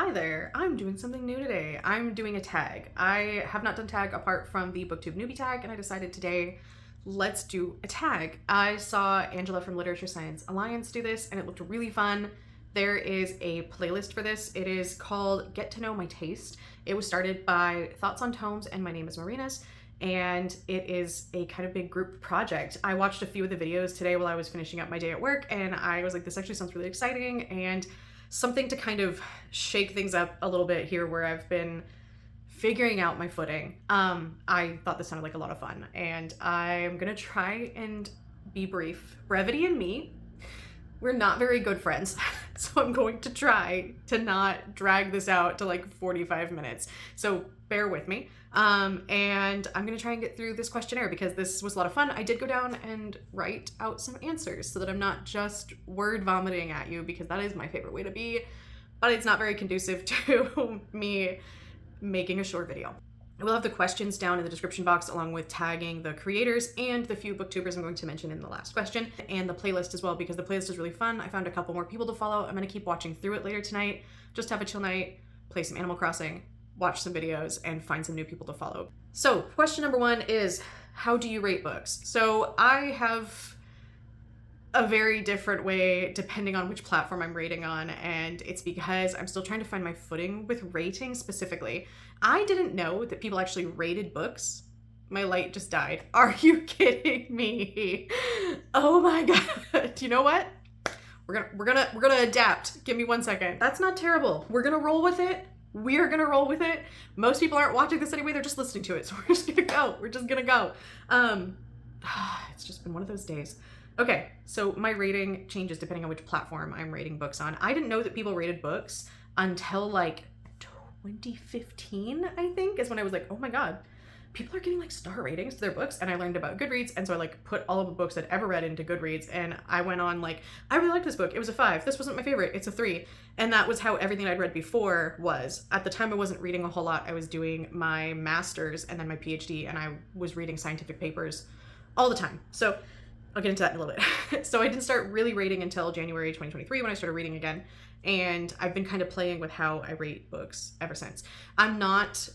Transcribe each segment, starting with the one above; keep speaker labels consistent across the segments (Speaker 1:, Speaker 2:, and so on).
Speaker 1: Hi there, I'm doing something new today. I'm doing a tag. I have not done tag apart from the BookTube newbie tag, and I decided today, let's do a tag. I saw Angela from Literature Science Alliance do this, and it looked really fun. There is a playlist for this. It is called Get to Know My Taste. It was started by Thoughts on Tomes and My Name is Marinas, and it is a kind of big group project. I watched a few of the videos today while I was finishing up my day at work, and I was like, this actually sounds really exciting, and something to kind of shake things up a little bit here where I've been figuring out my footing. I thought this sounded like a lot of fun, and I'm gonna try and be brief. Brevity and me, we're not very good friends, so I'm going to try to not drag this out to like 45 minutes. So bear with me. And I'm gonna try and get through this questionnaire because this was a lot of fun. I did go down and write out some answers so that I'm not just word vomiting at you, because that is my favorite way to be, but it's not very conducive to me making a short video. I will have the questions down in the description box along with tagging the creators and the few booktubers I'm going to mention in the last question, and the playlist as well, because the playlist is really fun. I found a couple more people to follow. I'm gonna keep watching through it later tonight. Just have a chill night, play some Animal Crossing, watch some videos, and find some new people to follow. So question number one is, how do you rate books? So I have a very different way depending on which platform I'm rating on, and it's because I'm still trying to find my footing with rating specifically. I didn't know that people actually rated books. My light just died. Are you kidding me? Oh my god. You know what? We're gonna adapt. Give me 1 second. That's not terrible. We're gonna roll with it. We are gonna roll with it. Most people aren't watching this anyway, they're just listening to it. So we're just gonna go. We're just gonna go. It's just been one of those days. Okay, so my rating changes depending on which platform I'm rating books on. I didn't know that people rated books until like 2015, I think, is when I was like, oh my god, people are getting like star ratings to their books. And I learned about Goodreads, and so I like put all of the books I'd ever read into Goodreads, and I went on like, I really liked this book, it was a 5, this wasn't my favorite, it's a 3. And that was how everything I'd read before was. At the time I wasn't reading a whole lot. I was doing my master's and then my PhD, and I was reading scientific papers all the time. So I'll get into that in a little bit. So I didn't start really rating until January 2023 when I started reading again. And I've been kind of playing with how I rate books ever since. I'm not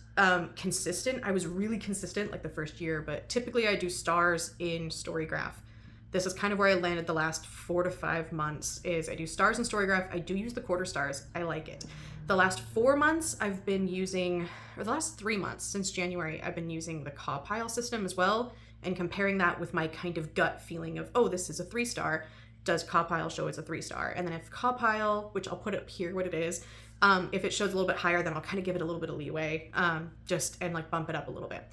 Speaker 1: consistent. I was really consistent like the first year, but typically I do stars in Storygraph. This is kind of where I landed the last 4 to 5 months, is I do stars in Storygraph. I do use the quarter stars. I like it. The last 4 months I've been using, or the last 3 months since January, I've been using the Cawpile system as well, and comparing that with my kind of gut feeling of, oh, this is a 3-star. Does Cawpile show it's a 3-star? And then if Cawpile, which I'll put up here what it is, if it shows a little bit higher, then I'll kind of give it a little bit of leeway, and like bump it up a little bit.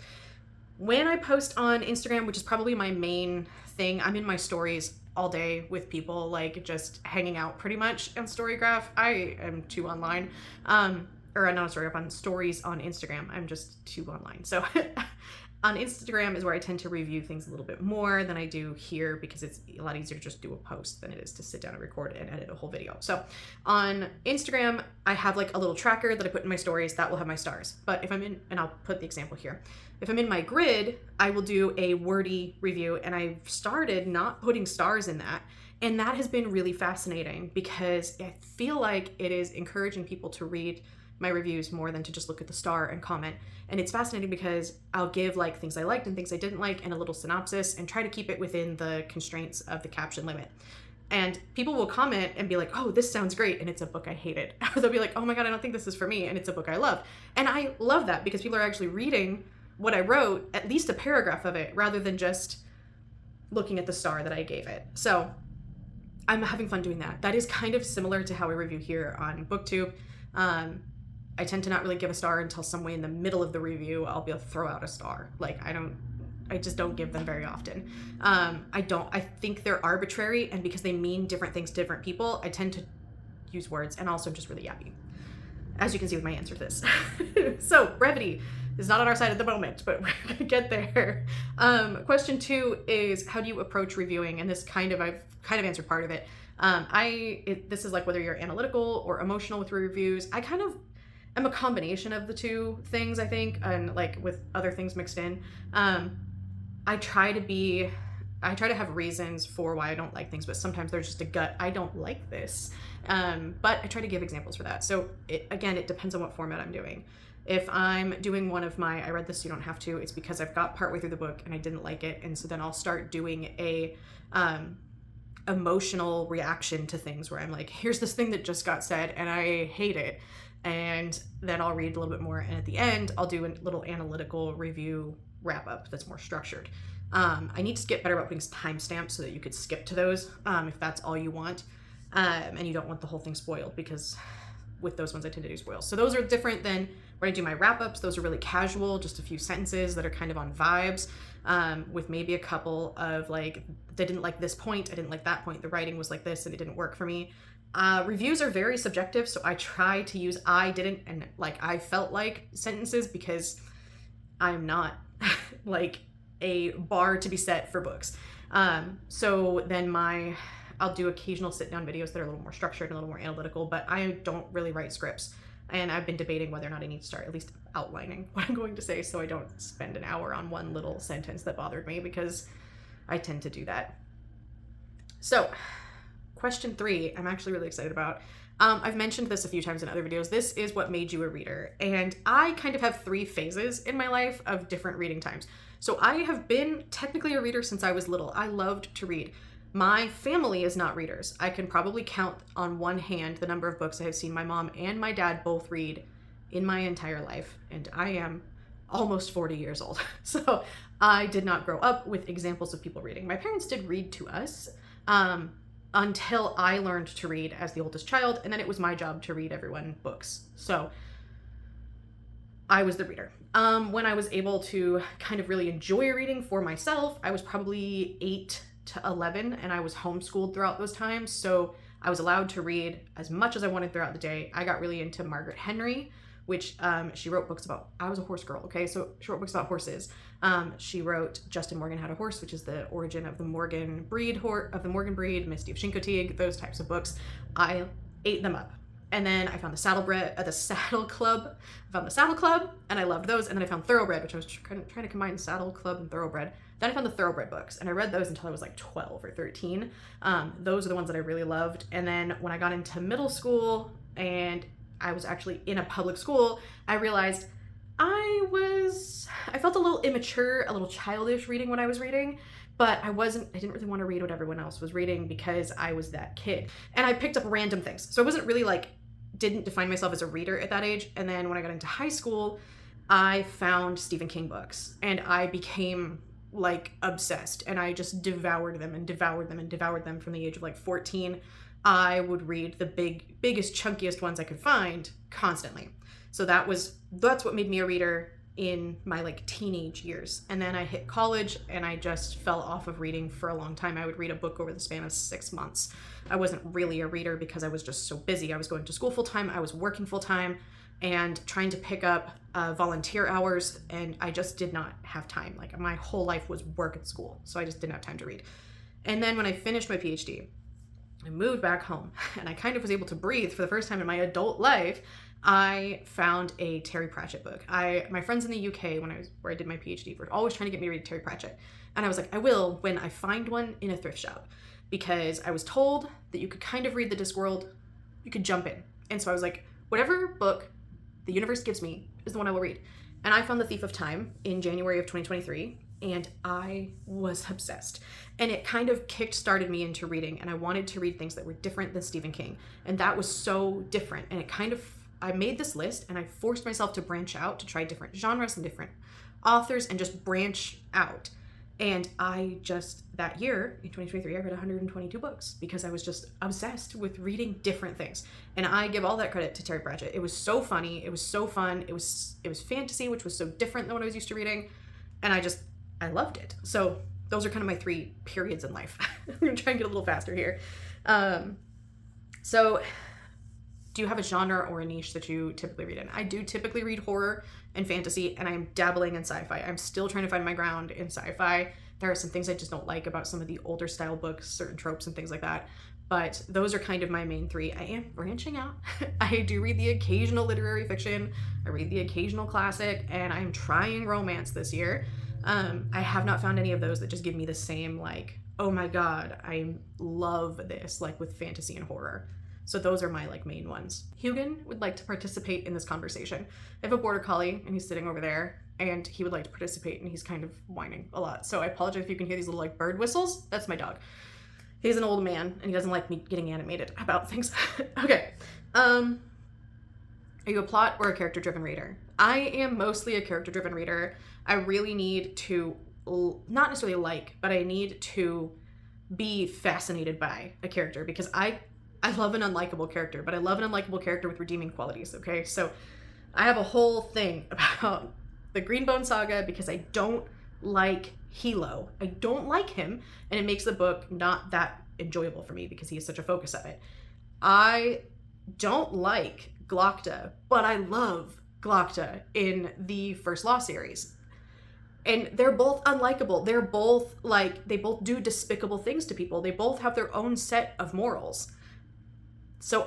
Speaker 1: When I post on Instagram, which is probably my main thing, I'm in my stories all day with people, like just hanging out pretty much on Storygraph. I am too online, or not on Storygraph, on stories on Instagram. I'm just too online. So on Instagram is where I tend to review things a little bit more than I do here, because it's a lot easier to just do a post than it is to sit down and record and edit a whole video. So on Instagram, I have like a little tracker that I put in my stories that will have my stars. But if I'm in, and I'll put the example here, if I'm in my grid, I will do a wordy review, and I've started not putting stars in that. And that has been really fascinating because I feel like it is encouraging people to read my reviews more than to just look at the star and comment. And it's fascinating because I'll give like things I liked and things I didn't like and a little synopsis, and try to keep it within the constraints of the caption limit. And people will comment and be like, oh, this sounds great, and it's a book I hated. Or they'll be like, oh my god, I don't think this is for me, and it's a book I love. And I love that because people are actually reading what I wrote, at least a paragraph of it, rather than just looking at the star that I gave it. So I'm having fun doing that. That is kind of similar to how I review here on BookTube. I tend to not really give a star until some way in the middle of the review I'll be able to throw out a star. Like I just don't give them very often. I think they're arbitrary, and because they mean different things to different people, I tend to use words, and also I'm just really yappy, as you can see with my answer to this. So brevity is not on our side at the moment, but we're gonna get there. Question 2 is, how do you approach reviewing? And this I've kind of answered part of it. This is like whether you're analytical or emotional with your reviews. I kind of am a combination of the two things, I think, and like with other things mixed in. I try to be I try to have reasons for why I don't like things, but sometimes there's just a gut, I don't like this. But I try to give examples for that. So again, it depends on what format I'm doing. If I'm doing one of my, I read this, you don't have to, it's because I've got partway through the book and I didn't like it. And so then I'll start doing a emotional reaction to things where I'm like, here's this thing that just got said and I hate it. And then I'll read a little bit more. And at the end, I'll do a little analytical review wrap up that's more structured. I need to get better about putting timestamps so that you could skip to those if that's all you want. And you don't want the whole thing spoiled, because with those ones I tend to do spoils. So those are different than when I do my wrap-ups. Those are really casual, just a few sentences that are kind of on vibes, with maybe a couple of like, I didn't like this point, I didn't like that point, the writing was like this and it didn't work for me. Reviews are very subjective, so I try to use I didn't and like I felt like sentences, because I'm not like a bar to be set for books. So then I'll do occasional sit-down videos that are a little more structured and a little more analytical, but I don't really write scripts. And I've been debating whether or not I need to start at least outlining what I'm going to say, so I don't spend an hour on one little sentence that bothered me, because I tend to do that. So, question 3, I'm actually really excited about. I've mentioned this a few times in other videos. This is what made you a reader. And I kind of have 3 phases in my life of different reading times. So I have been technically a reader since I was little. I loved to read. My family is not readers. I can probably count on one hand the number of books I have seen my mom and my dad both read in my entire life. And I am almost 40 years old. So I did not grow up with examples of people reading. My parents did read to us until I learned to read as the oldest child. And then it was my job to read everyone books. So I was the reader. When I was able to kind of really enjoy reading for myself, I was probably 8 to 11, and I was homeschooled throughout those times, so I was allowed to read as much as I wanted throughout the day. I got really into Margaret Henry, which she wrote books about. I was a horse girl, okay? So she wrote books about horses. She wrote Justin Morgan Had a Horse, which is the origin of the Morgan breed, Misty of Chincoteague, those types of books. I ate them up. And then I found the Saddle Club. I found the Saddle Club, and I loved those. And then I found Thoroughbred, which I was trying to combine Saddle Club and Thoroughbred. Then I found the Thoroughbred books, and I read those until I was like 12 or 13. Those are the ones that I really loved. And then when I got into middle school and I was actually in a public school, I realized I felt a little immature, a little childish reading when I was reading. But I didn't really want to read what everyone else was reading because I was that kid. And I picked up random things. So I wasn't really didn't define myself as a reader at that age. And then when I got into high school, I found Stephen King books and I became obsessed, and I just devoured them and devoured them and devoured them from the age of 14. I would read the biggest, chunkiest ones I could find constantly. So that's what made me a reader in my teenage years. And then I hit college and I just fell off of reading for a long time. I would read a book over the span of 6 months. I wasn't really a reader because I was just so busy. I was going to school full time, I was working full time, and trying to pick up volunteer hours, and I just did not have time. My whole life was work at school, so I just didn't have time to read. And then when I finished my PhD, I moved back home, and I kind of was able to breathe for the first time in my adult life. I found a Terry Pratchett book. My friends in the UK, where I did my PhD, were always trying to get me to read Terry Pratchett. And I was like, I will when I find one in a thrift shop, because I was told that you could kind of read the Discworld, you could jump in. And so I was like, whatever book the universe gives me is the one I will read. And I found The Thief of Time in January of 2023, and I was obsessed. And it kind of kick-started me into reading, and I wanted to read things that were different than Stephen King. And that was so different. And I made this list, and I forced myself to branch out, to try different genres and different authors, and just branch out. And that year, in 2023, I read 122 books because I was just obsessed with reading different things. And I give all that credit to Terry Pratchett. It was so funny. It was so fun. It was fantasy, which was so different than what I was used to reading. And I loved it. So those are kind of my 3 periods in life. I'm going to try and get a little faster here. So do you have a genre or a niche that you typically read in? I do typically read horror and fantasy, and I'm dabbling in sci-fi. I'm still trying to find my ground in sci-fi. There are some things I just don't like about some of the older style books, certain tropes and things like that. But those are kind of my main 3. I am branching out. I do read the occasional literary fiction. I read the occasional classic, and I'm trying romance this year. I have not found any of those that just give me the same, like, oh my god, I love this, like with fantasy and horror. So those are my like main ones. Hugin would like to participate in this conversation. I have a border collie and he's sitting over there and he would like to participate and he's kind of whining a lot. So I apologize if you can hear these little like bird whistles. That's my dog. He's an old man and he doesn't like me getting animated about things. Okay. Are you a plot or a character driven reader? I am mostly a character driven reader. I really need to not necessarily like, but I need to be fascinated by a character because I love an unlikable character, but I love an unlikable character with redeeming qualities, okay? So I have a whole thing about the Greenbone Saga because I don't like Hilo. I don't like him, and it makes the book not that enjoyable for me because he is such a focus of it. I don't like Glokta, but I love Glokta in the First Law series. And they're both unlikable. They're both like, they both do despicable things to people. They both have their own set of morals. So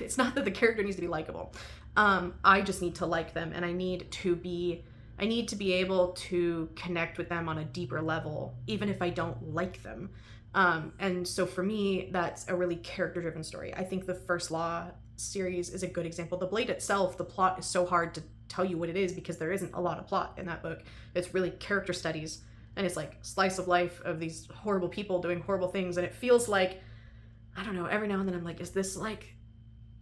Speaker 1: it's not that the character needs to be likable. I just need to like them, and I need to be able to connect with them on a deeper level, even if I don't like them. And so for me, that's a really character-driven story. I think the First Law series is a good example. The Blade itself, the plot is so hard to tell you what it is because there isn't a lot of plot in that book. It's really character studies, and it's like slice of life of these horrible people doing horrible things, and it feels like, I don't know, every now and then I'm like, is this like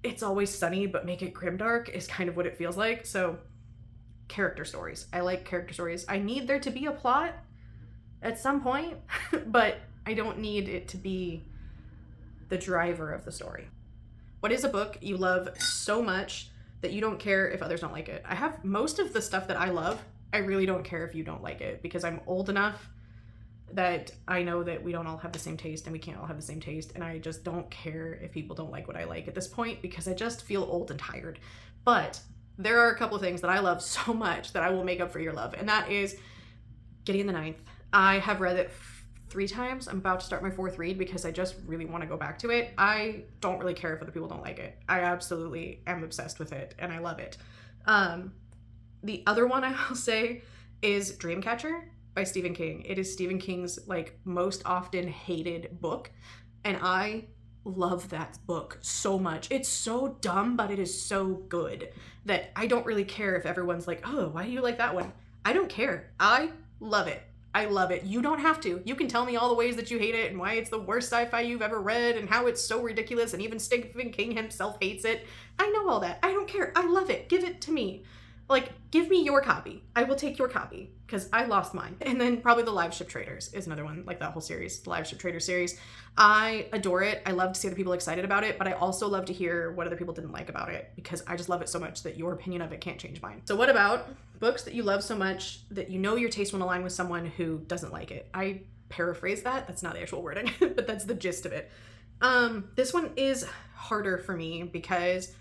Speaker 1: It's Always Sunny but make it grimdark is kind of what it feels like. So character stories. I like character stories. I need there to be a plot at some point, but I don't need it to be the driver of the story. What is a book you love so much that you don't care if others don't like it? I have most of the stuff that I love, I really don't care if you don't like it because I'm old enough that I know that we don't all have the same taste and we can't all have the same taste, and I just don't care if people don't like what I like at this point because I just feel old and tired. But there are a couple of things that I love so much that I will make up for your love, and that is Gideon the Ninth. I have read it 3 times. I'm about to start my 4th read because I just really want to go back to it. I don't really care if other people don't like it. I absolutely am obsessed with it and I love it. The other one I will say is Dreamcatcher by Stephen King. It is Stephen King's like most often hated book, and I love that book so much. It's so dumb, but it is so good that I don't really care if everyone's like, oh, why do you like that one? I don't care. I love it. I love it. You don't have to. You can tell me all the ways that you hate it and why it's the worst sci-fi you've ever read and how it's so ridiculous and even Stephen King himself hates it. I know all that. I don't care. I love it. Give it to me. Like, give me your copy. I will take your copy because I lost mine. And then probably The Live Ship Traders is another one, like that whole series, the Live Ship Traders series. I adore it. I love to see other people excited about it, but I also love to hear what other people didn't like about it because I just love it so much that your opinion of it can't change mine. So what about books that you love so much that you know your taste won't align with someone who doesn't like it? I paraphrase that. That's not the actual wording, but that's the gist of it. This one is harder for me because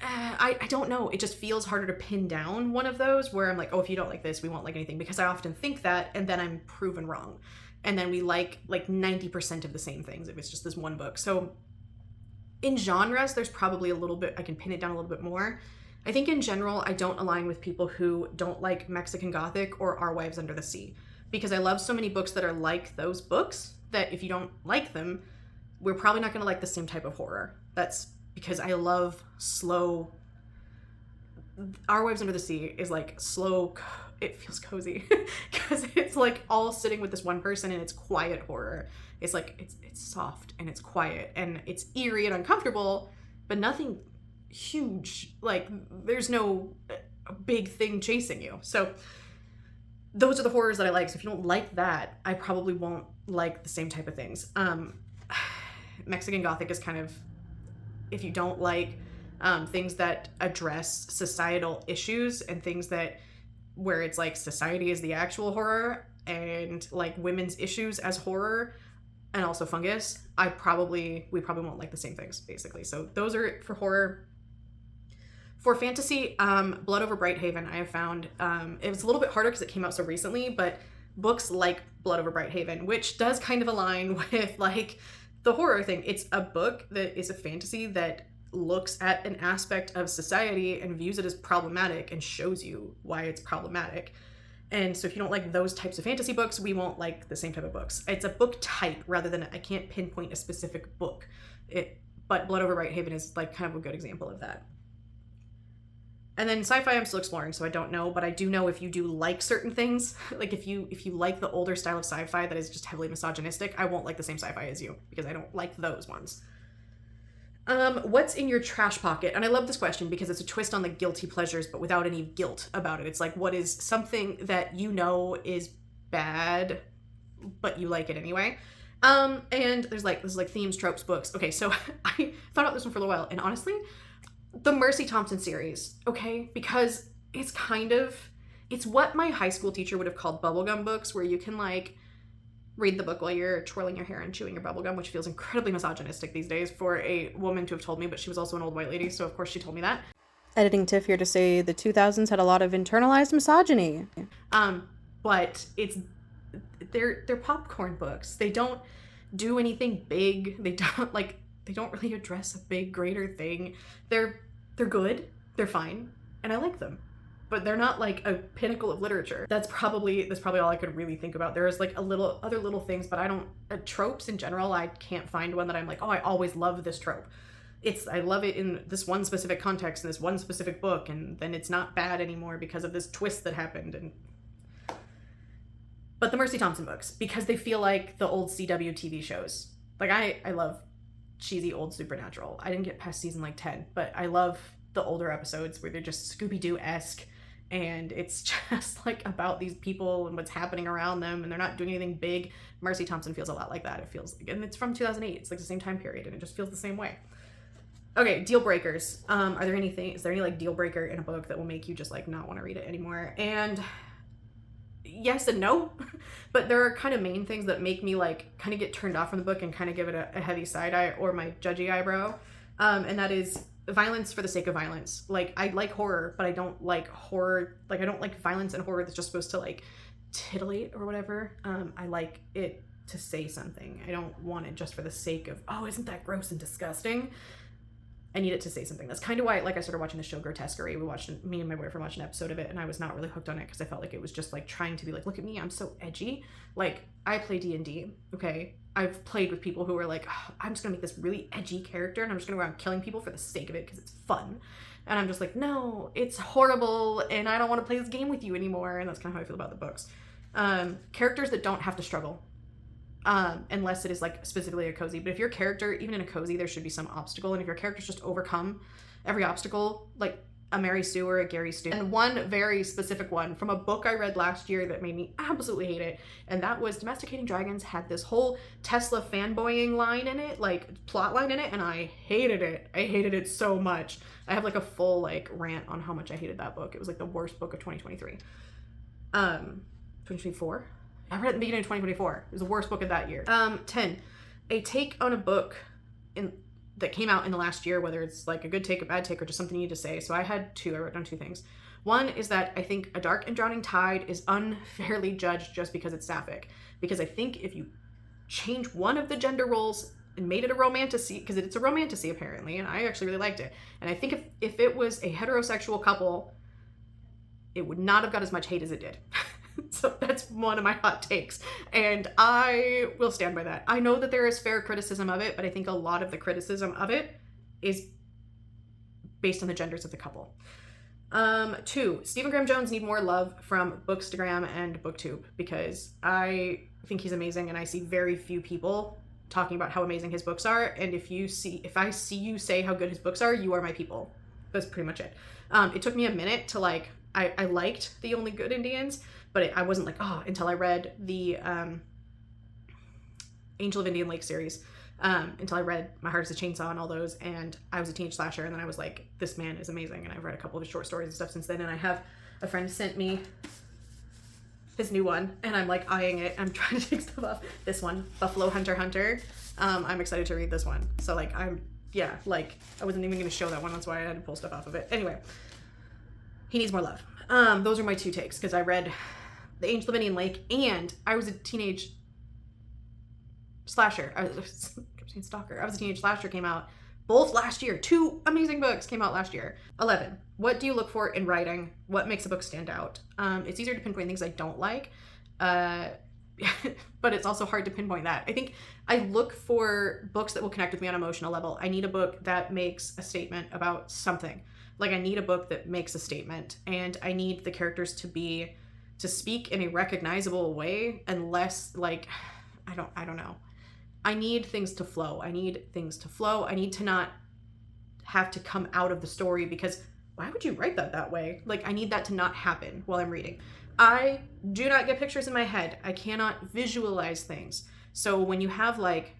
Speaker 1: I don't know. It just feels harder to pin down one of those where I'm like, oh, if you don't like this, we won't like anything, because I often think that and then I'm proven wrong. And then we like 90% of the same things if it's just this one book. So in genres, there's probably a little bit, I can pin it down a little bit more. I think in general, I don't align with people who don't like Mexican Gothic or Our Wives Under the Sea, because I love so many books that are like those books that if you don't like them, we're probably not going to like the same type of horror. That's because I love slow. Our Wives Under the Sea is like slow. It feels cozy because it's like all sitting with this one person and it's quiet horror. It's like, it's soft and it's quiet and it's eerie and uncomfortable, but nothing huge. Like there's no big thing chasing you. So those are the horrors that I like. So if you don't like that, I probably won't like the same type of things. Mexican Gothic is kind of, if you don't like things that address societal issues and things that where it's like society is the actual horror and like women's issues as horror and also fungus, we probably won't like the same things basically. So those are for horror. For fantasy, Blood Over Brighthaven, I have found it was a little bit harder because it came out so recently, but books like Blood Over Brighthaven, which does kind of align with like the horror thing. It's a book that is a fantasy that looks at an aspect of society and views it as problematic and shows you why it's problematic. And so if you don't like those types of fantasy books, we won't like the same type of books. It's a book type rather than I can't pinpoint a specific book. But Blood Over Whitehaven is like kind of a good example of that. And then sci-fi I'm still exploring, so I don't know, but I do know if you do like certain things, like if you like the older style of sci-fi that is just heavily misogynistic, I won't like the same sci-fi as you because I don't like those ones. What's in your trash pocket? And I love this question because it's a twist on the guilty pleasures, but without any guilt about it. It's like, what is something that you know is bad, but you like it anyway? And this is like themes, tropes, books. Okay, so I thought about this one for a little while, and honestly, the Mercy Thompson series, okay? Because it's what my high school teacher would have called bubblegum books, where you can like read the book while you're twirling your hair and chewing your bubblegum, which feels incredibly misogynistic these days for a woman to have told me, but she was also an old white lady, so of course she told me that.
Speaker 2: Editing Tiff here to say the 2000s had a lot of internalized misogyny.
Speaker 1: But they're popcorn books. They don't do anything big. They don't really address a big, greater thing. They're good. They're fine. And I like them. But they're not like a pinnacle of literature. That's probably all I could really think about. There's like other little things, but I don't, tropes in general, I can't find one that I'm like, oh, I always love this trope. I love it in this one specific context, in this one specific book, and then it's not bad anymore because of this twist that happened. But the Mercy Thompson books, because they feel like the old CW TV shows. Like I love cheesy old Supernatural. I didn't get past season like 10, but I love the older episodes where they're just Scooby-Doo-esque, and it's just like about these people and what's happening around them, and they're not doing anything big. Mercy Thompson feels a lot like that. It feels like, and it's from 2008. It's like the same time period, and it just feels the same way. Okay, deal breakers. Is there any like deal breaker in a book that will make you just like not want to read it anymore? And yes and no, but there are kind of main things that make me like kind of get turned off from the book and kind of give it a heavy side eye or my judgy eyebrow. And that is violence for the sake of violence. Like, I like horror, but I don't like horror. Like, I don't like violence and horror that's just supposed to like titillate or whatever. I like it to say something. I don't want it just for the sake of, oh, isn't that gross and disgusting? I need it to say something. That's kind of why, like, I started watching the show Grotesquerie. Me and my boyfriend watched an episode of it, and I was not really hooked on it because I felt like it was just like trying to be like, look at me, I'm so edgy. Like, I play D&D, okay? I've played with people who are like, oh, I'm just gonna make this really edgy character, and I'm just gonna go around killing people for the sake of it because it's fun. And I'm just like, no, it's horrible, and I don't want to play this game with you anymore. And that's kind of how I feel about the books. Characters that don't have to struggle. Unless it is like specifically a cozy. But if your character, even in a cozy, there should be some obstacle. And if your characters just overcome every obstacle, like a Mary Sue or a Gary Stu. And one very specific one from a book I read last year that made me absolutely hate it. And that was Domesticating Dragons had this whole Tesla fanboying line in it, like plot line in it. And I hated it. I hated it so much. I have like a full like rant on how much I hated that book. It was like the worst book of 2023. 2024? I read it at the beginning of 2024. It was the worst book of that year. 10. A take on a book that came out in the last year, whether it's like a good take, a bad take, or just something you need to say. So I had two. I wrote down two things. One is that I think A Dark and Drowning Tide is unfairly judged just because it's sapphic. Because I think if you change one of the gender roles and made it a romantasy, because it's a romantasy apparently, and I actually really liked it. And I think if it was a heterosexual couple, it would not have got as much hate as it did. So that's one of my hot takes, and I will stand by that. I know that there is fair criticism of it, but I think a lot of the criticism of it is based on the genders of the couple. 2, Stephen Graham Jones need more love from Bookstagram and BookTube, because I think he's amazing, and I see very few people talking about how amazing his books are. And if I see you say how good his books are, you are my people. That's pretty much it. It took me a minute to like, I liked The Only Good Indians, but I wasn't like, oh, until I read the Angel of Indian Lake series, until I read My Heart is a Chainsaw and all those, and I was a teenage slasher, and then I was like, this man is amazing, and I've read a couple of his short stories and stuff since then, and I have a friend sent me his new one, and I'm like eyeing it. I'm trying to take stuff off. This one, Buffalo Hunter Hunter. I'm excited to read this one. So like, I wasn't even going to show that one. That's why I had to pull stuff off of it. Anyway, he needs more love. Those are my two takes, because I read The Angel of Indian Lake, and I was a teenage slasher. I was saying stalker. I was a teenage slasher came out both last year. 2 amazing books came out last year. 11. What do you look for in writing? What makes a book stand out? It's easier to pinpoint things I don't like, but it's also hard to pinpoint that. I think I look for books that will connect with me on an emotional level. I need a book that makes a statement about something. Like, I need a book that makes a statement, and I need the characters to speak in a recognizable way, unless, like, I don't know. I need things to flow. I need to not have to come out of the story because why would you write that way? Like, I need that to not happen while I'm reading. I do not get pictures in my head. I cannot visualize things. So when you have like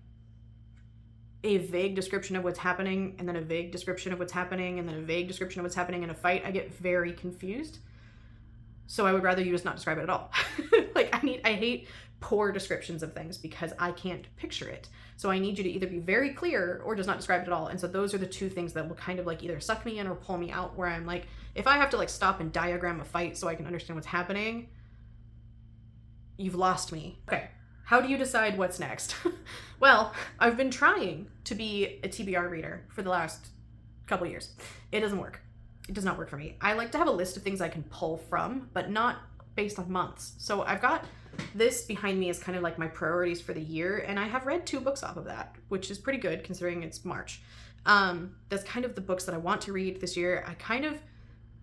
Speaker 1: a vague description of what's happening and then a vague description of what's happening and then a vague description of what's happening in a fight, I get very confused. So I would rather you just not describe it at all. Like, I hate poor descriptions of things because I can't picture it. So I need you to either be very clear or just not describe it at all. And so those are the 2 things that will kind of like either suck me in or pull me out, where I'm like, if I have to like stop and diagram a fight so I can understand what's happening, you've lost me. Okay. How do you decide what's next? Well, I've been trying to be a TBR reader for the last couple years. It doesn't work. It does not work for me. I like to have a list of things I can pull from, but not based on months. So I've got this behind me as kind of like my priorities for the year, and I have read 2 books off of that, which is pretty good considering it's March. That's kind of the books that I want to read this year. I kind of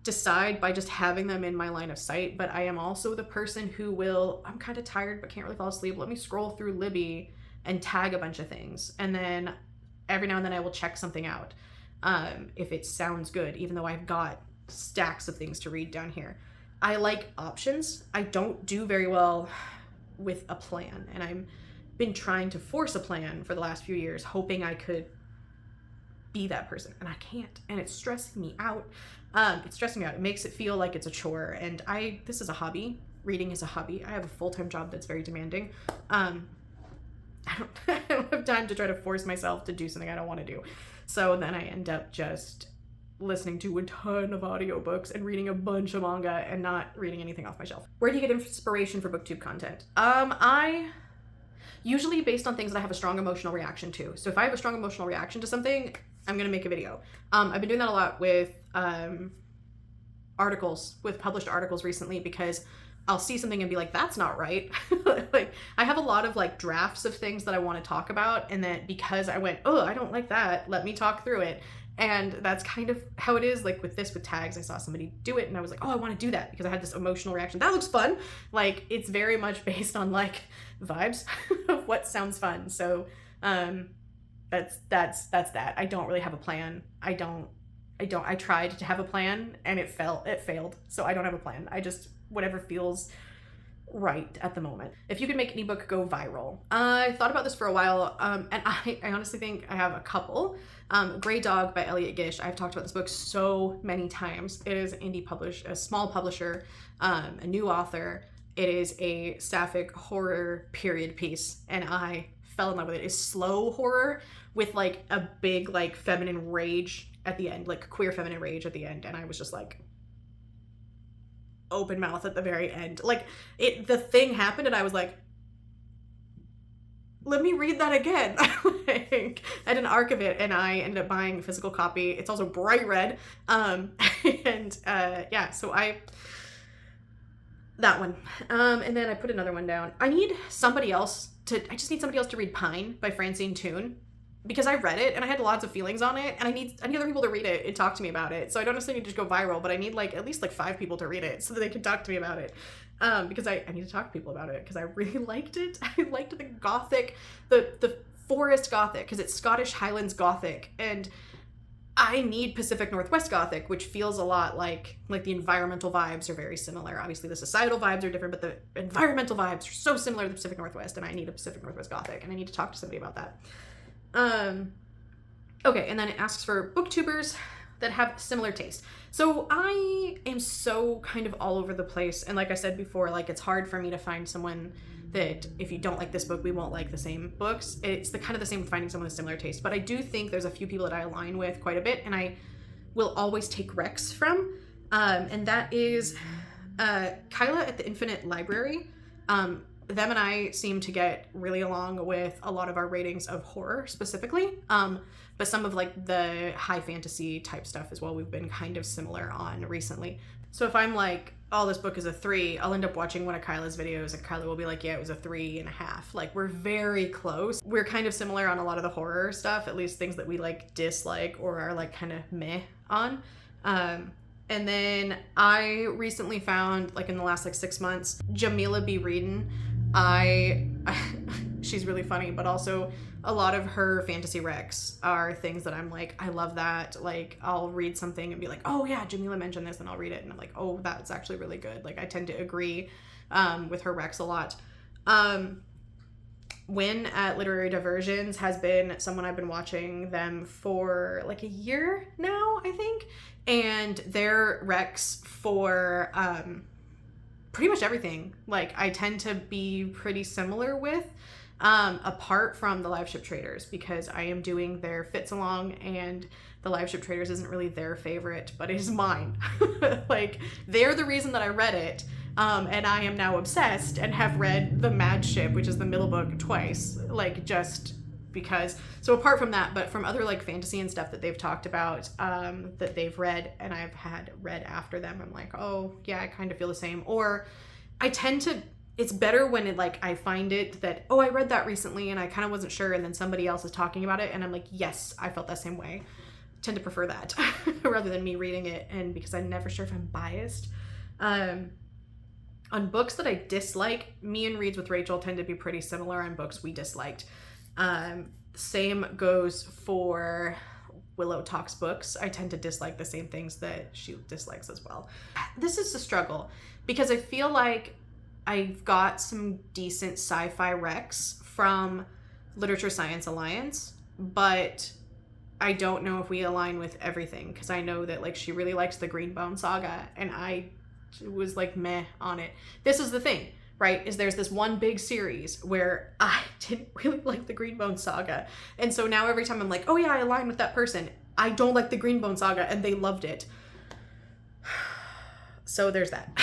Speaker 1: decide by just having them in my line of sight, but I am also the person who I'm kind of tired but can't really fall asleep. Let me scroll through Libby and tag a bunch of things, and then every now and then I will check something out if it sounds good, even though I've got stacks of things to read down here. I like options. I don't do very well with a plan, and I've been trying to force a plan for the last few years, hoping I could be that person, and I can't, and it's stressing me out. It makes it feel like it's a chore, and this is a hobby. Reading is a hobby. I have a full-time job that's very demanding. I don't have time to try to force myself to do something I don't want to do. So then I end up just listening to a ton of audiobooks and reading a bunch of manga and not reading anything off my shelf. Where do you get inspiration for booktube content? I usually based on things that I have a strong emotional reaction to. So if I have a strong emotional reaction to something, I'm gonna make a video. I've been doing that a lot with published articles recently, because I'll see something and be like, that's not right. Like, I have a lot of like drafts of things that I want to talk about, and then because I went, oh, I don't like that, let me talk through it. And that's kind of how it is. Like with tags, I saw somebody do it and I was like, oh, I want to do that because I had this emotional reaction. That looks fun. Like, it's very much based on like vibes of what sounds fun. So that's that. I don't really have a plan. I tried to have a plan and it failed. So I don't have a plan. I just, whatever feels right at the moment. If you could make any book go viral. I thought about this for a while, and I honestly think I have a couple. Grey Dog by Elliot Gish. I've talked about this book so many times. It is a small publisher, a new author. It is a sapphic horror period piece, and I fell in love with it. It's slow horror with like a big like feminine rage at the end, like queer feminine rage at the end, and I was just like open mouth at the very end. Like, the thing happened and I was like, let me read that again. Like, I had an arc of it and I ended up buying a physical copy. It's also bright red. Yeah, so that one. And then I put another one down. I just need somebody else to read Pine by Francine Toon, because I read it and I had lots of feelings on it, and I need other people to read it and talk to me about it. So I don't necessarily need to just go viral, but I need like at least like 5 people to read it so that they can talk to me about it. Because I need to talk to people about it because I really liked it. I liked the gothic, the forest gothic, because it's Scottish Highlands gothic, and I need Pacific Northwest gothic, which feels a lot like the environmental vibes are very similar. Obviously the societal vibes are different, but the environmental vibes are so similar to the Pacific Northwest, and I need a Pacific Northwest gothic, and I need to talk to somebody about that. Okay, and then it asks for booktubers that have similar taste. So I am so kind of all over the place, and like I said before, like, it's hard for me to find someone that if you don't like this book, we won't like the same books. It's the kind of the same with finding someone with similar taste, but I do think there's a few people that I align with quite a bit, and I will always take Rex from, and that is Kyla at the Infinite Library. them and I seem to get really along with a lot of our ratings of horror specifically. But some of like the high fantasy type stuff as well, we've been kind of similar on recently. So if I'm like, oh, this book is a 3, I'll end up watching one of Kyla's videos and Kyla will be like, yeah, it was a 3.5. Like, we're very close. We're kind of similar on a lot of the horror stuff, at least things that we like dislike or are like kind of meh on. And then I recently found, like in the last like 6 months, Jamila B. Reedon. She's really funny, but also a lot of her fantasy recs are things that I'm like, I love that. Like, I'll read something and be like, oh yeah, Jamila mentioned this, and I'll read it and I'm like, oh, that's actually really good. Like, I tend to agree with her recs a lot. Win at Literary Diversions has been someone I've been watching them for like a year now, I think. And their recs for pretty much everything, like, I tend to be pretty similar with, apart from the Live Ship Traders, because I am doing their Fits Along, and the Live Ship Traders isn't really their favorite, but it is mine. Like, they're the reason that I read it. And I am now obsessed and have read The Mad Ship, which is the middle book, twice, like, just because. So apart from that, but from other like fantasy and stuff that they've talked about, that they've read and I've had read after them, I'm like, oh yeah, I kind of feel the same. Or I tend to, it's better when it, like, I find it that, oh, I read that recently and I kind of wasn't sure, and then somebody else is talking about it and I'm like, yes, I felt that same way. I tend to prefer that rather than me reading it, and because I'm never sure if I'm biased. On books that I dislike, me and Reads with Rachel tend to be pretty similar on books we disliked. Same goes for Willow Talks books. I tend to dislike the same things that she dislikes as well. This is a struggle because I feel like I've got some decent sci-fi recs from Literature Science Alliance, but I don't know if we align with everything, because I know that, like, she really likes the Greenbone Saga and I was like meh on it. This is the thing, right, is there's this one big series where I didn't really like the Greenbone Saga, and so now every time I'm like, oh yeah, I align with that person, I don't like the Greenbone Saga and they loved it. So there's that.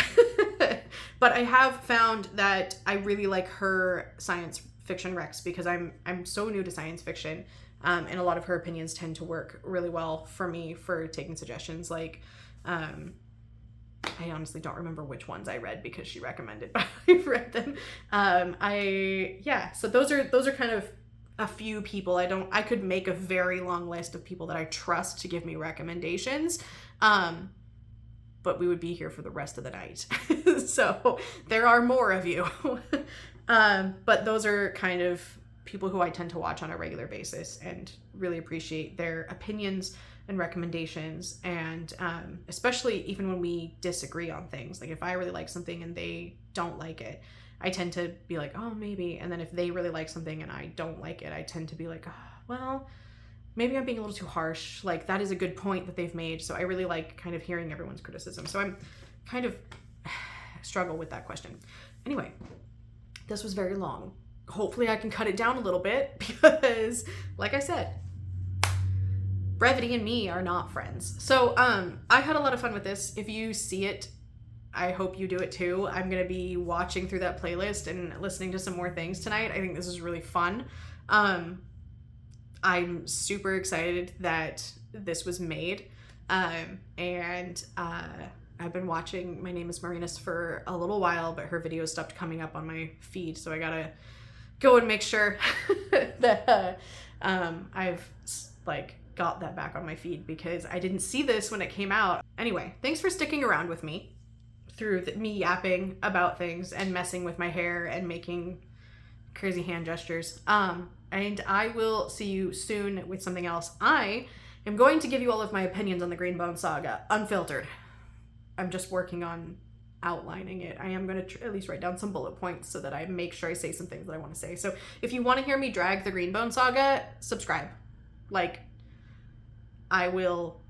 Speaker 1: But I have found that I really like her science fiction recs, because I'm so new to science fiction, and a lot of her opinions tend to work really well for me for taking suggestions. Like, I honestly don't remember which ones I read because she recommended, but I've read them. So those are kind of a few people. I could make a very long list of people that I trust to give me recommendations. But we would be here for the rest of the night. So there are more of you. But those are kind of people who I tend to watch on a regular basis and really appreciate their opinions and recommendations, and especially even when we disagree on things. Like, if I really like something and they don't like it, I tend to be like, oh, maybe. And then if they really like something and I don't like it, I tend to be like, oh, well, maybe I'm being a little too harsh. Like, that is a good point that they've made. So I really like kind of hearing everyone's criticism. So I'm kind of struggle with that question. Anyway, this was very long. Hopefully I can cut it down a little bit, because like I said, brevity and me are not friends. So I had a lot of fun with this. If you see it, I hope you do it too. I'm gonna be watching through that playlist and listening to some more things tonight. I think this is really fun. I'm super excited that this was made. And I've been watching My Name is Marinus for a little while, but her videos stopped coming up on my feed, so I gotta go and make sure that I've like got that back on my feed, because I didn't see this when it came out. Anyway, thanks for sticking around with me through me yapping about things and messing with my hair and making crazy hand gestures. And I will see you soon with something else. I am going to give you all of my opinions on the Greenbone Saga, unfiltered. I'm just working on outlining it. I am going to at least write down some bullet points so that I make sure I say some things that I want to say. So if you want to hear me drag the Greenbone Saga, subscribe. Like, I will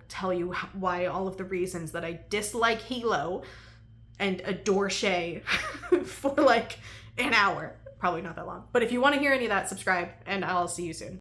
Speaker 1: tell you why, all of the reasons that I dislike Hilo and adore Shay for like an hour. Probably not that long. But if you want to hear any of that, subscribe, and I'll see you soon.